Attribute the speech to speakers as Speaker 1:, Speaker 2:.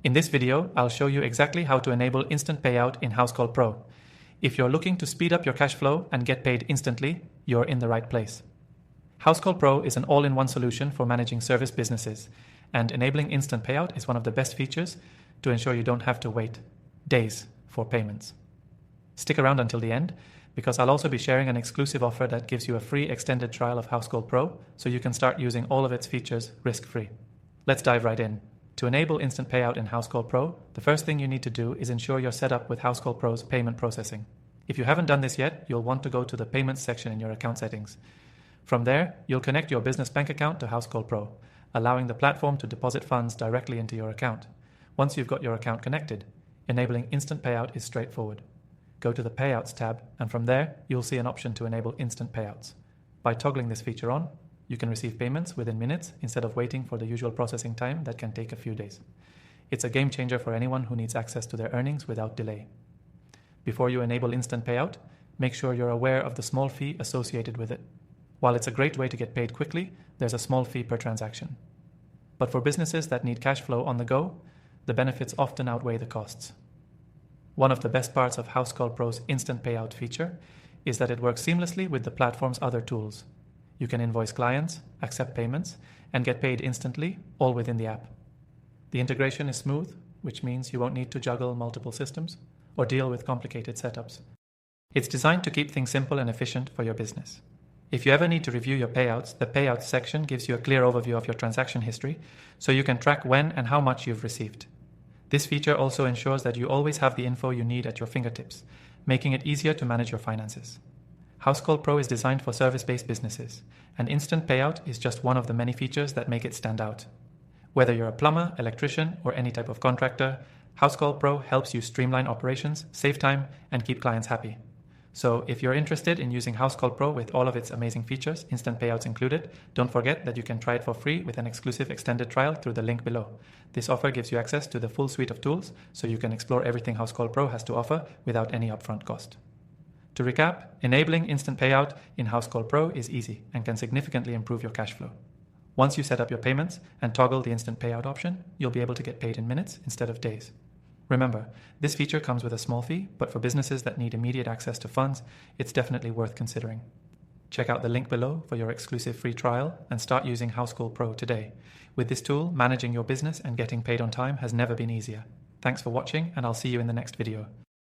Speaker 1: In this video, I'll show you exactly how to enable instant payout in Housecall Pro. If you're looking to speed up your cash flow and get paid instantly, you're in the right place. Housecall Pro is an all-in-one solution for managing service businesses, and enabling instant payout is one of the best features to ensure you don't have to wait days for payments. Stick around until the end, because I'll also be sharing an exclusive offer that gives you a free extended trial of Housecall Pro, so you can start using all of its features risk-free. Let's dive right in. To enable instant payout in Housecall Pro, the first thing you need to do is ensure you're set up with Housecall Pro's payment processing. If you haven't done this yet, you'll want to go to the Payments section in your account settings. From there, you'll connect your business bank account to Housecall Pro, allowing the platform to deposit funds directly into your account. Once you've got your account connected, enabling instant payout is straightforward. Go to the Payouts tab, and from there, you'll see an option to enable instant payouts. By toggling this feature on, you can receive payments within minutes instead of waiting for the usual processing time that can take a few days. It's a game changer for anyone who needs access to their earnings without delay. Before you enable instant payout, make sure you're aware of the small fee associated with it. While it's a great way to get paid quickly, there's a small fee per transaction. But for businesses that need cash flow on the go, the benefits often outweigh the costs. One of the best parts of Housecall Pro's instant payout feature is that it works seamlessly with the platform's other tools. You can invoice clients, accept payments, and get paid instantly, all within the app. The integration is smooth, which means you won't need to juggle multiple systems or deal with complicated setups. It's designed to keep things simple and efficient for your business. If you ever need to review your payouts, the Payouts section gives you a clear overview of your transaction history, so you can track when and how much you've received. This feature also ensures that you always have the info you need at your fingertips, making it easier to manage your finances. Housecall Pro is designed for service-based businesses, and instant payout is just one of the many features that make it stand out. Whether you're a plumber, electrician, or any type of contractor, Housecall Pro helps you streamline operations, save time, and keep clients happy. So if you're interested in using Housecall Pro with all of its amazing features, instant payouts included, don't forget that you can try it for free with an exclusive extended trial through the link below. This offer gives you access to the full suite of tools, so you can explore everything Housecall Pro has to offer without any upfront cost. To recap, enabling instant payout in Housecall Pro is easy and can significantly improve your cash flow. Once you set up your payments and toggle the instant payout option, you'll be able to get paid in minutes instead of days. Remember, this feature comes with a small fee, but for businesses that need immediate access to funds, it's definitely worth considering. Check out the link below for your exclusive free trial and start using Housecall Pro today. With this tool, managing your business and getting paid on time has never been easier. Thanks for watching, and I'll see you in the next video.